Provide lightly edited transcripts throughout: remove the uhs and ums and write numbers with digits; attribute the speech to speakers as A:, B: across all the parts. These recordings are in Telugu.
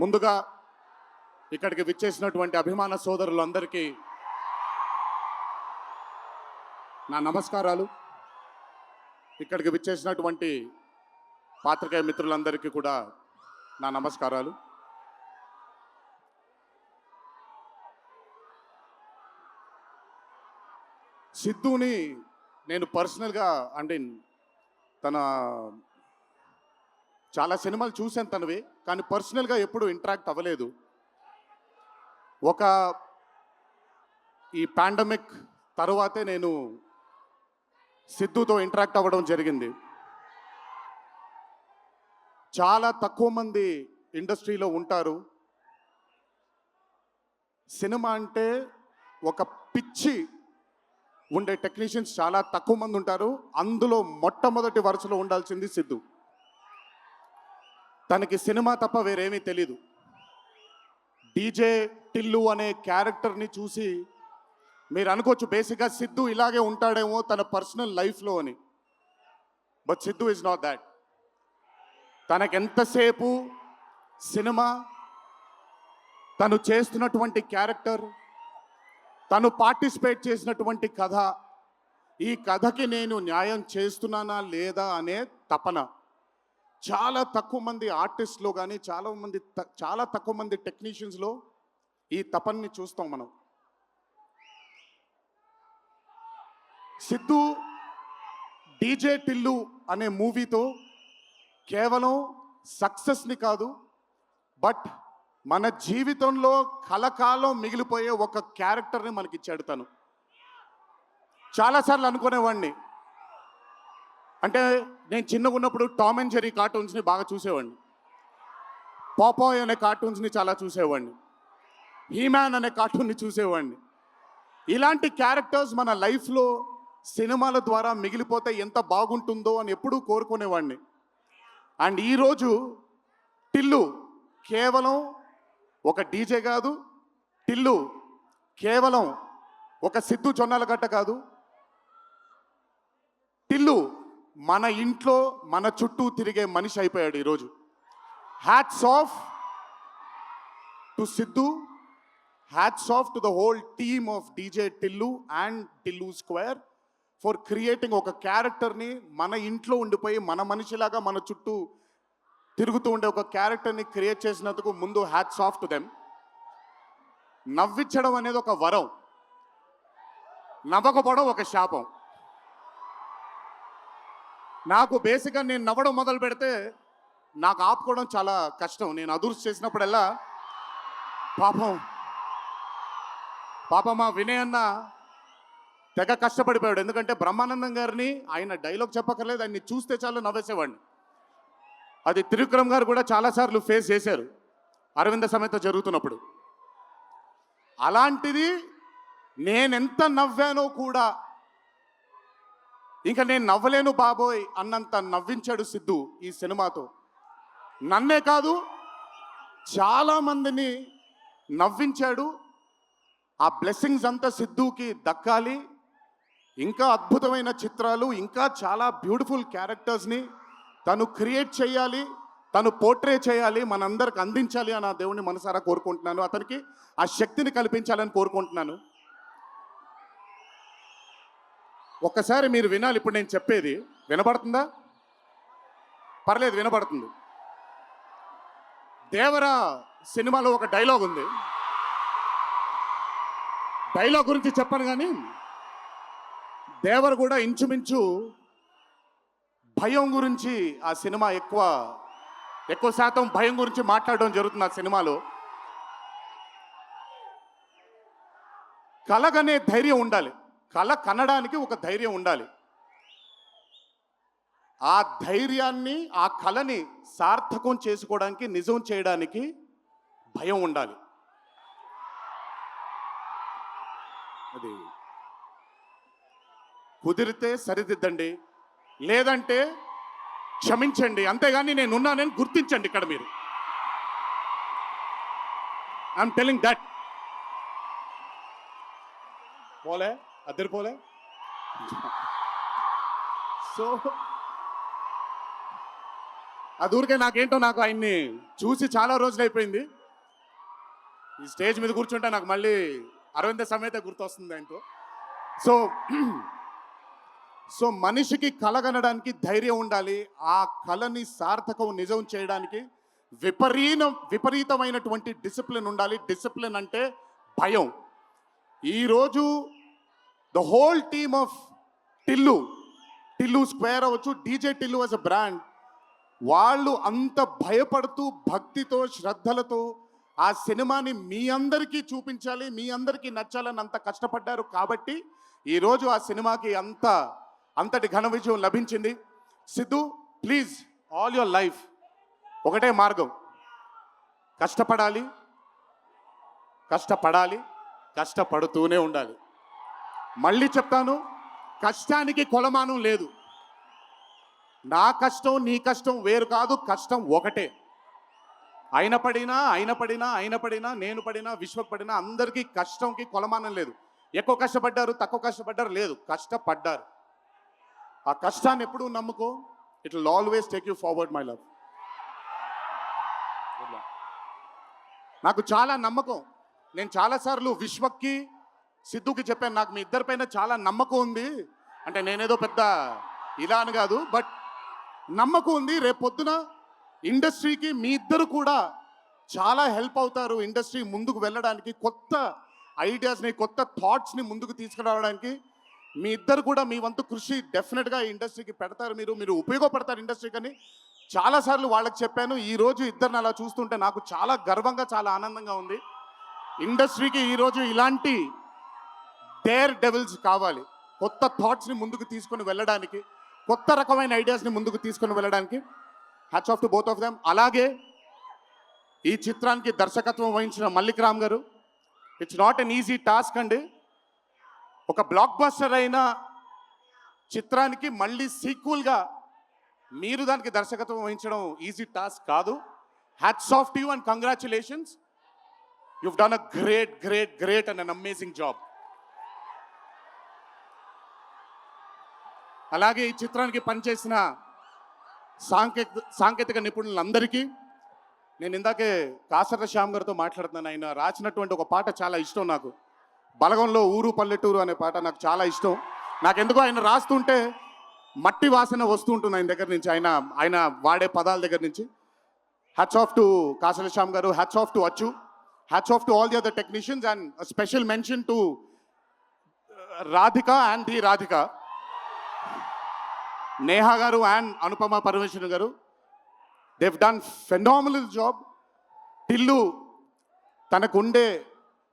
A: ముందుగా ఇక్కడికి విచ్చేసినటువంటి అభిమాన సోదరులందరికీ నా నమస్కారాలు. ఇక్కడికి విచ్చేసినటువంటి పాత్రికేయ మిత్రులందరికీ కూడా నా నమస్కారాలు. సిద్ధుని నేను పర్సనల్గా అంటే తన చాలా సినిమాలు చూశాను తనవి, కానీ పర్సనల్గా ఎప్పుడు ఇంటరాక్ట్ అవ్వలేదు. ఈ పాండమిక్ తరువాతే నేను సిద్ధుతో ఇంటరాక్ట్ అవ్వడం జరిగింది. చాలా తక్కువ మంది ఇండస్ట్రీలో ఉంటారు. సినిమా అంటే ఒక పిచ్చి ఉండే టెక్నీషియన్స్ చాలా తక్కువ మంది ఉంటారు. అందులో మొట్టమొదటి వరుసలో ఉండాల్సింది సిద్ధు. తనకి సినిమా తప్ప వేరేమీ తెలీదు. డీజే టిల్లు అనే క్యారెక్టర్ని చూసి మీరు అనుకోవచ్చు బేసిక్గా సిద్ధు ఇలాగే ఉంటాడేమో తన పర్సనల్ లైఫ్లో అని. But Siddhu is not that. తనకెంతసేపు సినిమా, తను చేస్తున్నటువంటి క్యారెక్టర్, తను పార్టిసిపేట్ చేసినటువంటి కథ, ఈ కథకి నేను న్యాయం చేస్తున్నానా లేదా అనే తపన. చాలా తక్కువ మంది ఆర్టిస్ట్లో కానీ చాలా తక్కువ మంది టెక్నీషియన్స్లో ఈ తపన్ని చూస్తాం మనం. సిద్ధు డీజే టిల్లు అనే మూవీతో కేవలం సక్సెస్ని కాదు, బట్ మన జీవితంలో కలకాలం మిగిలిపోయే ఒక క్యారెక్టర్ని మనకిచ్చాడు తను. చాలాసార్లు అనుకునేవాడిని, అంటే నేను చిన్నగా ఉన్నప్పుడు టామ్ అండ్ జెర్రీ కార్టూన్స్ని బాగా చూసేవాడిని, పాపాయ్ అనే కార్టూన్స్ని చాలా చూసేవాడిని, హీమ్యాన్ అనే కార్టూన్ని చూసేవాడిని. ఇలాంటి క్యారెక్టర్స్ మన లైఫ్లో సినిమాల ద్వారా మిగిలిపోతే ఎంత బాగుంటుందో అని ఎప్పుడూ కోరుకునేవాడిని. అండ్ ఈరోజు టిల్లు కేవలం ఒక డీజే కాదు, టిల్లు కేవలం ఒక సిద్ధు జొన్నలగడ్డ కాదు, టిల్లు మన ఇంట్లో మన చుట్టూ తిరిగే మనిషి అయిపోయాడు ఈరోజు. Hats off to Siddhu, hats off to the whole team of DJ Tillu and Tillu square for creating ఒక క్యారెక్టర్ని మన ఇంట్లో ఉండిపోయి మన మనిషిలాగా మన చుట్టూ తిరుగుతూ ఉండే ఒక క్యారెక్టర్ని క్రియేట్ చేసినందుకు ముందు హ్యాట్స్ ఆఫ్ టు దెమ్. నవ్వించడం అనేది ఒక వరం, నవ్వకపోవడం ఒక శాపం. నాకు బేసిక్గా నేను నవ్వడం మొదలు పెడితే నాకు ఆపుకోవడం చాలా కష్టం. నేను అదుర్స్ చేసినప్పుడల్లా పాపం మా వినయ్ అన్న తెగ కష్టపడిపోయాడు. ఎందుకంటే బ్రహ్మానందం గారిని ఆయన డైలాగ్ చెప్పక్కర్లేదు, ఆయన్ని చూస్తే చాలు నవ్వేసేవాడిని. అది త్రివిక్రమ్ గారు కూడా చాలాసార్లు ఫేస్ చేశారు అరవింద సమేత జరుగుతున్నప్పుడు. అలాంటిది నేనెంత నవ్వానో కూడా, ఇంకా నేను నవ్వలేను బాబోయ్ అన్నంత నవ్వించాడు సిద్ధు ఈ సినిమాతో. నన్నే కాదు చాలామందిని నవ్వించాడు. ఆ బ్లెస్సింగ్స్ అంతా సిద్ధుకి దక్కాలి. ఇంకా అద్భుతమైన చిత్రాలు, ఇంకా చాలా బ్యూటిఫుల్ క్యారెక్టర్స్ని తను క్రియేట్ చేయాలి, తను పోర్ట్రే చేయాలి, మనందరికి అందించాలి అని ఆ దేవుణ్ణి మనసారా కోరుకుంటున్నాను. అతనికి ఆ శక్తిని కల్పించాలని కోరుకుంటున్నాను. ఒక్కసారి మీరు వినాలి ఇప్పుడు నేను చెప్పేది. వినపడుతుందా? పర్లేదు, వినపడుతుంది. దేవరా సినిమాలో ఒక డైలాగ్ ఉంది. డైలాగ్ గురించి చెప్పను కానీ దేవర్ కూడా ఇంచుమించు భయం గురించి ఆ సినిమా ఎక్కువ శాతం భయం గురించి మాట్లాడడం జరుగుతుంది ఆ సినిమాలో. కలగనే ధైర్యం ఉండాలి, కళ కనడానికి ఒక ధైర్యం ఉండాలి. ఆ ధైర్యాన్ని, ఆ కళని సార్థకం చేసుకోవడానికి, నిజం చేయడానికి భయం ఉండాలి. అది కుదిరితే సరిదిద్దండి, లేదంటే క్షమించండి, అంతేగాని నేనున్నానని గుర్తించండి. ఇక్కడ మీరు ఐఎమ్ టెలింగ్ దట్. పోలే అద్దరిపోలే. సో అది ఊరికే నాకేంటో నాకు ఆయన్ని చూసి చాలా రోజులు అయిపోయింది. ఈ స్టేజ్ మీద కూర్చుంటే నాకు మళ్ళీ అరవింద సమేత గుర్తొస్తుంది ఆయనతో. సో సో మనిషికి కలగనడానికి ధైర్యం ఉండాలి. ఆ కళని సార్థకం నిజం చేయడానికి విపరీతమైనటువంటి డిసిప్లిన్ ఉండాలి. డిసిప్లిన్ అంటే భయం. ఈరోజు the whole team of Tillu Square అవ్వచ్చు, DJ Tillu as a brand, వాళ్ళు అంత భయపడుతూ భక్తితో శ్రద్ధలతో ఆ సినిమాని మీ అందరికీ చూపించాలి, మీ అందరికీ నచ్చాలని అంత కష్టపడ్డారు. కాబట్టి ఈరోజు ఆ సినిమాకి అంతటి ఘన విజయం లభించింది. Siddhu, please, all your life ఒకటే మార్గం, కష్టపడాలి, కష్టపడుతూనే ఉండాలి. మళ్ళీ చెప్తాను, కష్టానికి కొలమానం లేదు. నా కష్టం నీ కష్టం వేరు కాదు, కష్టం ఒకటే. అయిన పడినా నేను పడినా విశ్వక్ పడినా అందరికీ కష్టంకి కొలమానం లేదు. ఎక్కువ కష్టపడ్డారు, తక్కువ కష్టపడ్డారు లేదు, కష్టపడ్డారు. ఆ కష్టాన్ని ఎప్పుడూ నమ్ముకో. It will always take you forward my love. నాకు చాలా నమ్మకం. నేను చాలాసార్లు విశ్వక్కి సిద్ధుకి చెప్పాను, నాకు మీ ఇద్దరిపైన చాలా నమ్మకం ఉంది. అంటే నేనేదో పెద్ద ఇలా అని కాదు, బట్ నమ్మకం ఉంది. రేపు పొద్దున ఇండస్ట్రీకి మీ ఇద్దరు కూడా చాలా హెల్ప్ అవుతారు. ఇండస్ట్రీ ముందుకు వెళ్ళడానికి, కొత్త ఐడియాస్ని, కొత్త థాట్స్ని ముందుకు తీసుకురావడానికి మీ ఇద్దరు కూడా మీ వంతు కృషి డెఫినెట్గా ఇండస్ట్రీకి పెడతారు. మీరు ఉపయోగపడతారు ఇండస్ట్రీకి అని చాలాసార్లు వాళ్ళకి చెప్పాను. ఈరోజు ఇద్దరిని అలా చూస్తుంటే నాకు చాలా గర్వంగా, చాలా ఆనందంగా ఉంది. ఇండస్ట్రీకి ఈరోజు ఇలాంటి డేర్ డెవిల్స్ కావాలి, కొత్త థాట్స్ని ముందుకు తీసుకొని వెళ్ళడానికి, కొత్త రకమైన ఐడియాస్ని ముందుకు తీసుకొని వెళ్ళడానికి. Hats off to both of them. అలాగే ఈ చిత్రానికి దర్శకత్వం వహించిన మల్లిక్ రామ్ గారు, it's not an easy task అండి. ఒక బ్లాక్ బస్టర్ అయిన చిత్రానికి మళ్ళీ సీక్వెల్గా మీరు దానికి దర్శకత్వం వహించడం ఈజీ టాస్క్ కాదు. Hats off to you and congratulations. You've done a great and an amazing job. అలాగే ఈ చిత్రానికి పనిచేసిన సాంకేతిక నిపుణులందరికీ, నేను ఇందాకే కాసర్ల శ్యామ్ గారితో మాట్లాడుతున్నాను. ఆయన రాసినటువంటి ఒక పాట చాలా ఇష్టం నాకు. బలగంలో ఊరు పల్లెటూరు అనే పాట నాకు చాలా ఇష్టం. నాకెందుకో ఆయన రాస్తుంటే మట్టి వాసన వస్తూ ఉంటుంది ఆయన దగ్గర నుంచి, ఆయన వాడే పదాల దగ్గర నుంచి. Hats off to Kasarla Shyam garu, hats off to Achu, hats off to all the other technicians, and special mention to Radhika and the Radhika, Neha garu and Anupama Parameswaran garu. They've done phenomenal job. Tillu తనకుండే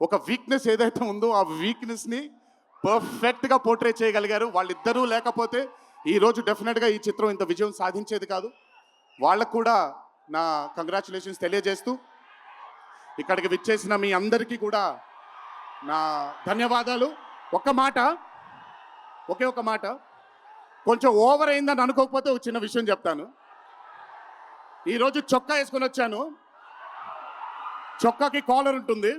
A: ఒక వీక్నెస్ ఏదైతే ఉందో ఆ వీక్నెస్ని పర్ఫెక్ట్గా పోర్ట్రే చేయగలిగారు. వాళ్ళిద్దరూ లేకపోతే ఈరోజు డెఫినెట్గా ఈ చిత్రం ఇంత విజయం సాధించేది కాదు. వాళ్ళకు కూడా నా కంగ్రాచులేషన్స్ తెలియజేస్తూ, ఇక్కడికి విచ్చేసిన మీ అందరికీ కూడా నా ధన్యవాదాలు. ఒకే ఒక మాట, కొంచెం ఓవర్ అయిందని అనుకోకపోతే ఒక చిన్న విషయం చెప్తాను. ఈరోజు చొక్కా వేసుకొని వచ్చాను, చొక్కాకి కాలర్ ఉంటుంది.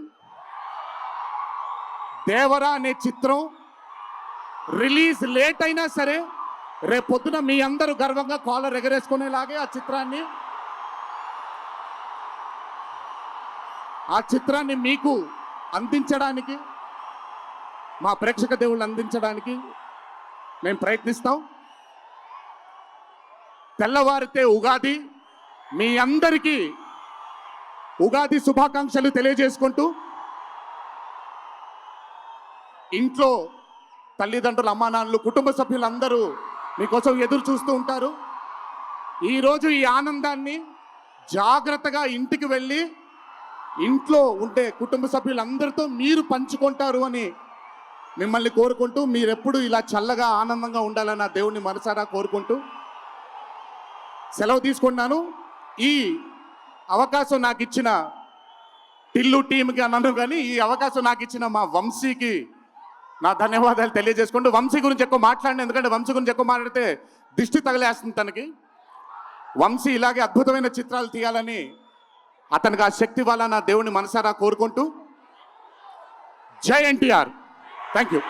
A: దేవరా అనే చిత్రం రిలీజ్ లేట్ అయినా సరే రేపు పొద్దున మీ అందరూ గర్వంగా కాలర్ ఎగరేసుకునేలాగే ఆ చిత్రాన్ని మీకు అందించడానికి, మా ప్రేక్షక దేవుళ్ళు అందించడానికి మేము ప్రయత్నిస్తాం. తెల్లవారితే ఉగాది, మీ అందరికీ ఉగాది శుభాకాంక్షలు తెలియజేసుకుంటూ, ఇంట్లో తల్లిదండ్రులు, అమ్మానాన్నలు, కుటుంబ సభ్యులందరూ మీకోసం ఎదురు చూస్తూ ఉంటారు. ఈరోజు ఈ ఆనందాన్ని జాగ్రత్తగా ఇంటికి వెళ్ళి ఇంట్లో ఉండే కుటుంబ సభ్యులందరితో మీరు పంచుకుంటారు అని మిమ్మల్ని కోరుకుంటూ, మీరెప్పుడు ఇలా చల్లగా ఆనందంగా ఉండాలని నా దేవుణ్ణి మనసారా కోరుకుంటూ సెలవు తీసుకున్నాను. ఈ అవకాశం నాకు ఇచ్చిన టిల్లు టీంకి అన్నాను, కానీ ఈ అవకాశం నాకు ఇచ్చిన మా వంశీకి నా ధన్యవాదాలు తెలియజేసుకుంటూ, వంశీ గురించి ఎక్కువ మాట్లాడిన, ఎందుకంటే వంశీ గురించి ఎక్కువ మాట్లాడితే దిష్టి తగిలేస్తుంది తనకి. వంశీ ఇలాగే అద్భుతమైన చిత్రాలు తీయాలని అతనికి ఆ శక్తి వల్ల నా దేవుని మనసారా కోరుకుంటూ, జై ఎన్టీఆర్. Thank you.